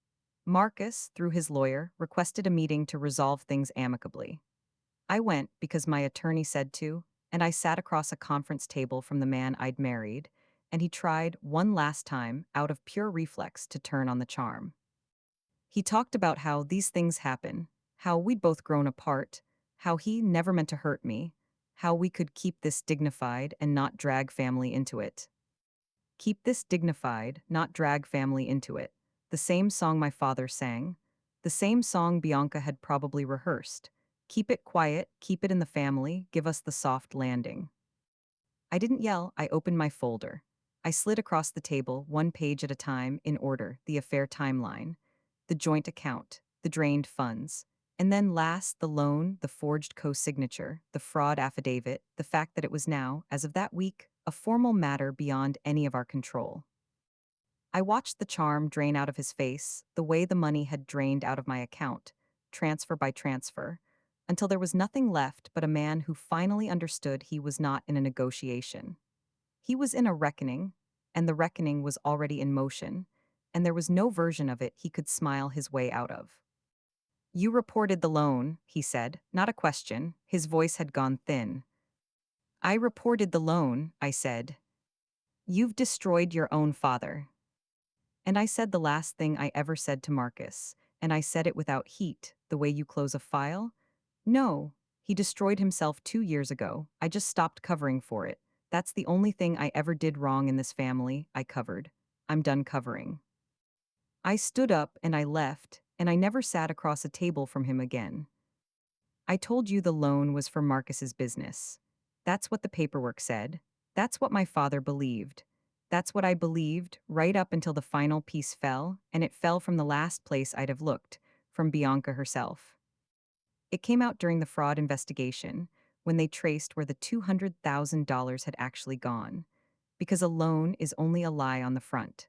S1: Marcus, through his lawyer, requested a meeting to resolve things amicably. I went because my attorney said to, and I sat across a conference table from the man I'd married, and he tried one last time, out of pure reflex, to turn on the charm. He talked about how these things happen, how we'd both grown apart, how he never meant to hurt me, how we could keep this dignified and not drag family into it. Keep this dignified, not drag family into it. The same song my father sang, the same song Bianca had probably rehearsed. Keep it quiet, keep it in the family, give us the soft landing. I didn't yell, I opened my folder. I slid across the table, one page at a time, in order, the affair timeline, the joint account, the drained funds, and then last, the loan, the forged co-signature, the fraud affidavit, the fact that it was now, as of that week, a formal matter beyond any of our control. I watched the charm drain out of his face, the way the money had drained out of my account, transfer by transfer, until there was nothing left but a man who finally understood he was not in a negotiation. He was in a reckoning, and the reckoning was already in motion, and there was no version of it he could smile his way out of. You reported the loan, he said, not a question. His voice had gone thin. I reported the loan, I said. You've destroyed your own father. And I said the last thing I ever said to Marcus, and I said it without heat, the way you close a file. No, he destroyed himself 2 years ago. I just stopped covering for it. That's the only thing I ever did wrong in this family, I covered. I'm done covering. I stood up and I left, and I never sat across a table from him again. I told you the loan was for Marcus's business. That's what the paperwork said. That's what my father believed. That's what I believed right up until the final piece fell, and it fell from the last place I'd have looked, from Bianca herself. It came out during the fraud investigation, when they traced where the $200,000 had actually gone. Because a loan is only a lie on the front.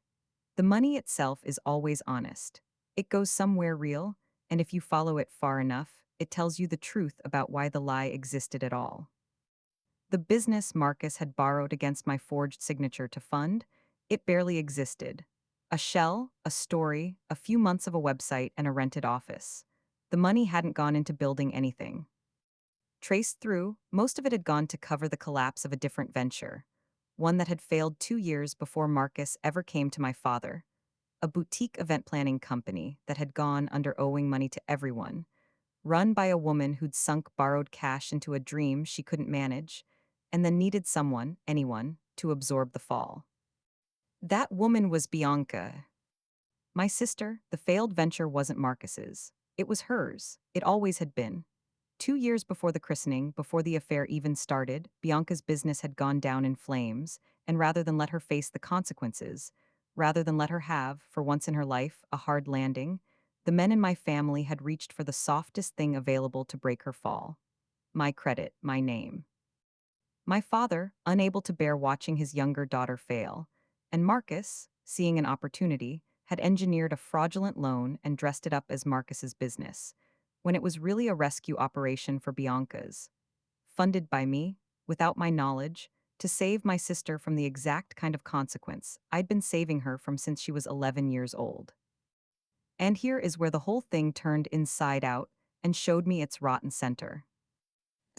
S1: The money itself is always honest. It goes somewhere real, and if you follow it far enough, it tells you the truth about why the lie existed at all. The business Marcus had borrowed against my forged signature to fund, it barely existed. A shell, a story, a few months of a website, and a rented office. The money hadn't gone into building anything. Traced through, most of it had gone to cover the collapse of a different venture, one that had failed 2 years before Marcus ever came to my father, a boutique event planning company that had gone under owing money to everyone, run by a woman who'd sunk borrowed cash into a dream she couldn't manage, and then needed someone, anyone, to absorb the fall. That woman was Bianca. My sister. The failed venture wasn't Marcus's. It was hers. It always had been. 2 years before the christening, before the affair even started, Bianca's business had gone down in flames, and rather than let her face the consequences, rather than let her have, for once in her life, a hard landing, the men in my family had reached for the softest thing available to break her fall. My credit, my name. My father, unable to bear watching his younger daughter fail, and Marcus, seeing an opportunity, had engineered a fraudulent loan and dressed it up as Marcus's business, when it was really a rescue operation for Bianca's, funded by me, without my knowledge, to save my sister from the exact kind of consequence I'd been saving her from since she was 11 years old. And here is where the whole thing turned inside out and showed me its rotten center.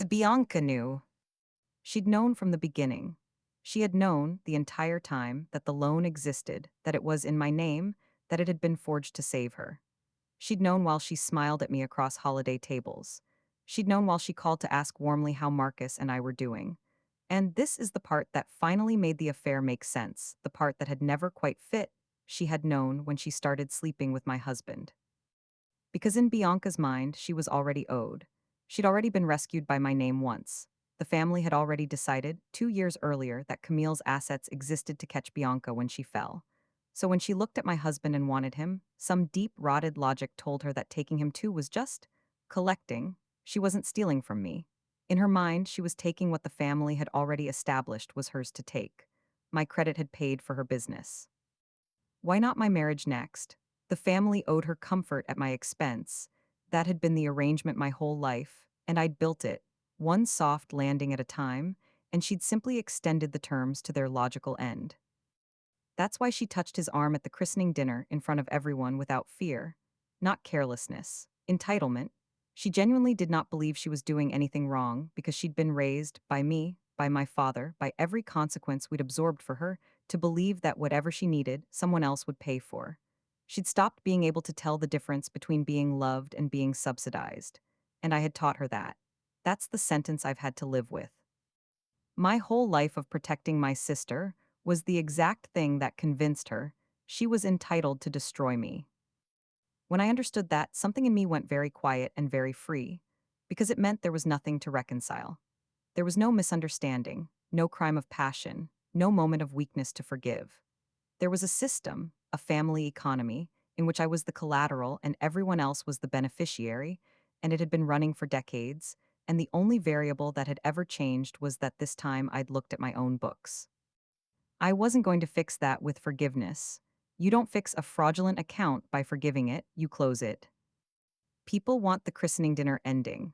S1: Bianca knew. She'd known from the beginning. She had known the entire time that the loan existed, that it was in my name, that it had been forged to save her. She'd known while she smiled at me across holiday tables. She'd known while she called to ask warmly how Marcus and I were doing. And this is the part that finally made the affair make sense, the part that had never quite fit. She had known when she started sleeping with my husband. Because in Bianca's mind, she was already owed. She'd already been rescued by my name once. The family had already decided, 2 years earlier, that Camille's assets existed to catch Bianca when she fell. So when she looked at my husband and wanted him, some deep-rotted logic told her that taking him too was just collecting. She wasn't stealing from me. In her mind, she was taking what the family had already established was hers to take. My credit had paid for her business. Why not my marriage next? The family owed her comfort at my expense. That had been the arrangement my whole life, and I'd built it, one soft landing at a time, and she'd simply extended the terms to their logical end. That's why she touched his arm at the christening dinner in front of everyone without fear. Not carelessness, entitlement. She genuinely did not believe she was doing anything wrong because she'd been raised, by me, by my father, by every consequence we'd absorbed for her, to believe that whatever she needed, someone else would pay for. She'd stopped being able to tell the difference between being loved and being subsidized. And I had taught her that. That's the sentence I've had to live with. My whole life of protecting my sister was the exact thing that convinced her she was entitled to destroy me. When I understood that, something in me went very quiet and very free, because it meant there was nothing to reconcile. There was no misunderstanding, no crime of passion, no moment of weakness to forgive. There was a system, a family economy, in which I was the collateral and everyone else was the beneficiary, and it had been running for decades, and the only variable that had ever changed was that this time I'd looked at my own books. I wasn't going to fix that with forgiveness. You don't fix a fraudulent account by forgiving it, you close it. People want the christening dinner ending.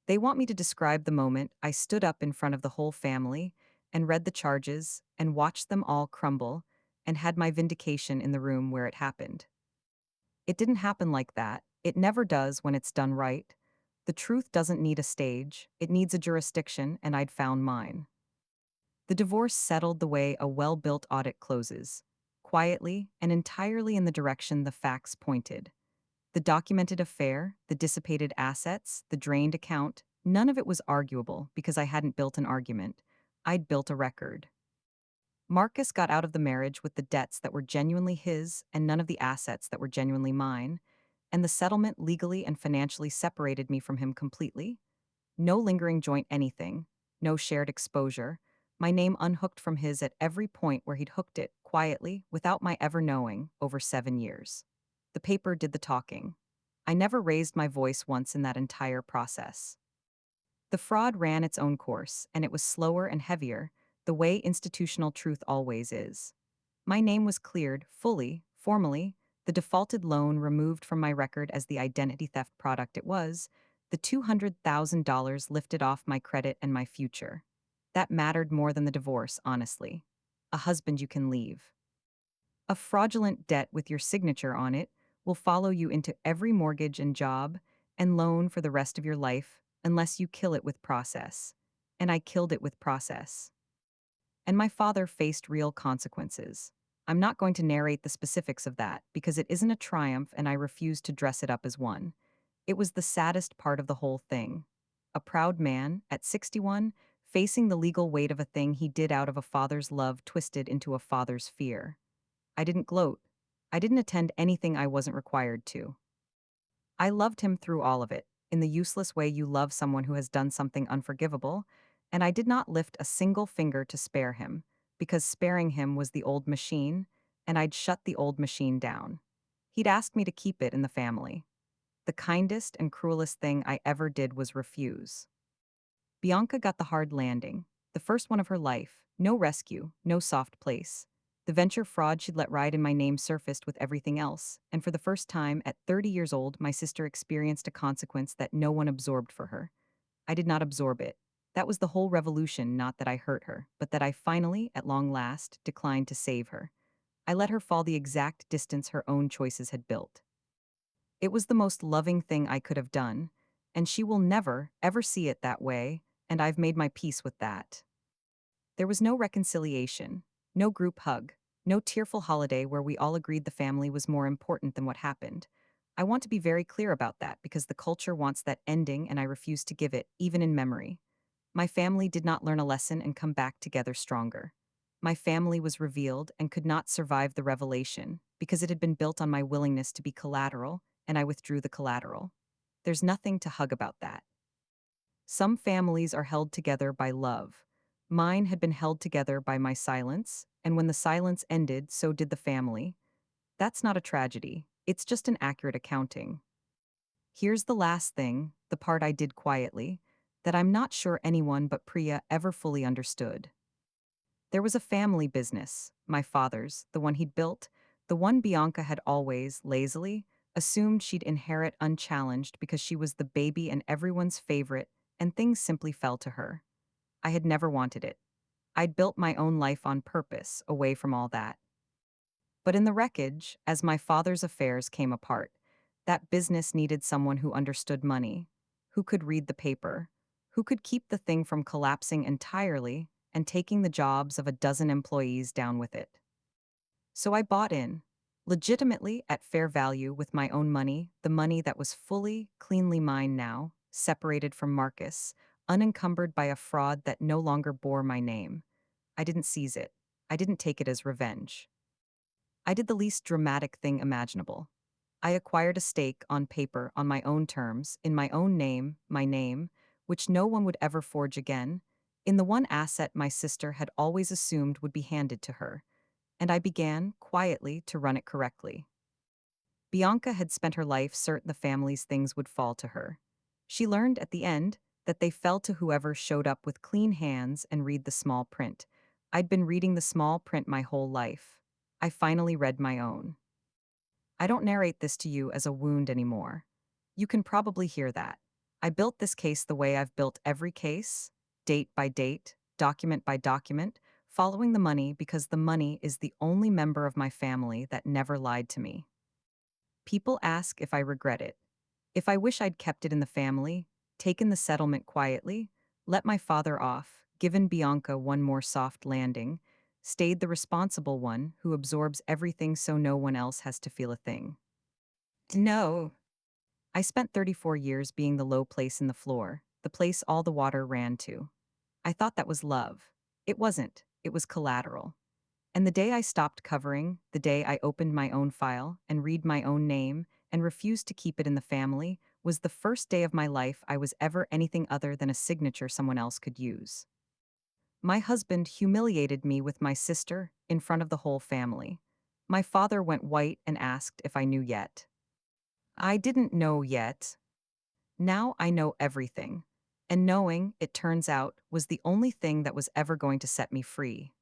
S1: They want me to describe the moment I stood up in front of the whole family and read the charges and watched them all crumble and had my vindication in the room where it happened. It didn't happen like that. It never does when it's done right. The truth doesn't need a stage, it needs a jurisdiction, and I'd found mine. The divorce settled the way a well-built audit closes, quietly and entirely in the direction the facts pointed. The documented affair, the dissipated assets, the drained account, none of it was arguable because I hadn't built an argument. I'd built a record. Marcus got out of the marriage with the debts that were genuinely his and none of the assets that were genuinely mine, and the settlement legally and financially separated me from him completely. No lingering joint anything, no shared exposure, my name unhooked from his at every point where he'd hooked it, quietly, without my ever knowing, over 7 years. The paper did the talking. I never raised my voice once in that entire process. The fraud ran its own course, and it was slower and heavier, the way institutional truth always is. My name was cleared, fully, formally, the defaulted loan removed from my record as the identity theft product it was, the $200,000 lifted off my credit and my future. That mattered more than the divorce, honestly. A husband you can leave. A fraudulent debt with your signature on it will follow you into every mortgage and job and loan for the rest of your life unless you kill it with process. And I killed it with process. And my father faced real consequences. I'm not going to narrate the specifics of that because it isn't a triumph and I refuse to dress it up as one. It was the saddest part of the whole thing. A proud man, at 61, facing the legal weight of a thing he did out of a father's love twisted into a father's fear. I didn't gloat. I didn't attend anything I wasn't required to. I loved him through all of it, in the useless way you love someone who has done something unforgivable, and I did not lift a single finger to spare him, because sparing him was the old machine, and I'd shut the old machine down. He'd asked me to keep it in the family. The kindest and cruelest thing I ever did was refuse. Bianca got the hard landing, the first one of her life, no rescue, no soft place. The venture fraud she'd let ride in my name surfaced with everything else, and for the first time, at 30 years old, my sister experienced a consequence that no one absorbed for her. I did not absorb it. That was the whole revolution, not that I hurt her, but that I finally, at long last, declined to save her. I let her fall the exact distance her own choices had built. It was the most loving thing I could have done, and she will never, ever see it that way, and I've made my peace with that. There was no reconciliation, no group hug, no tearful holiday where we all agreed the family was more important than what happened. I want to be very clear about that because the culture wants that ending and I refuse to give it, even in memory. My family did not learn a lesson and come back together stronger. My family was revealed and could not survive the revelation because it had been built on my willingness to be collateral, and I withdrew the collateral. There's nothing to hug about that. Some families are held together by love. Mine had been held together by my silence, and when the silence ended, so did the family. That's not a tragedy, it's just an accurate accounting. Here's the last thing, the part I did quietly, that I'm not sure anyone but Priya ever fully understood. There was a family business, my father's, the one he'd built, the one Bianca had always, lazily, assumed she'd inherit unchallenged because she was the baby and everyone's favorite, and things simply fell to her. I had never wanted it. I'd built my own life on purpose, away from all that. But in the wreckage, as my father's affairs came apart, that business needed someone who understood money, who could read the paper, who could keep the thing from collapsing entirely and taking the jobs of a dozen employees down with it. So I bought in, legitimately at fair value with my own money, the money that was fully, cleanly mine now, separated from Marcus, unencumbered by a fraud that no longer bore my name. I didn't seize it. I didn't take it as revenge. I did the least dramatic thing imaginable. I acquired a stake on paper on my own terms, in my own name, my name, which no one would ever forge again, in the one asset my sister had always assumed would be handed to her, and I began, quietly, to run it correctly. Bianca had spent her life certain the family's things would fall to her. She learned at the end that they fell to whoever showed up with clean hands and read the small print. I'd been reading the small print my whole life. I finally read my own. I don't narrate this to you as a wound anymore. You can probably hear that. I built this case the way I've built every case, date by date, document by document, following the money because the money is the only member of my family that never lied to me. People ask if I regret it. If I wish I'd kept it in the family, taken the settlement quietly, let my father off, given Bianca one more soft landing, stayed the responsible one who absorbs everything so no one else has to feel a thing. No. I spent 34 years being the low place in the floor, the place all the water ran to. I thought that was love. It wasn't, it was collateral. And the day I stopped covering, the day I opened my own file and read my own name and refused to keep it in the family, was the first day of my life I was ever anything other than a signature someone else could use. My husband humiliated me with my sister in front of the whole family. My father went white and asked if I knew yet. I didn't know yet. Now I know everything. And knowing, it turns out, was the only thing that was ever going to set me free.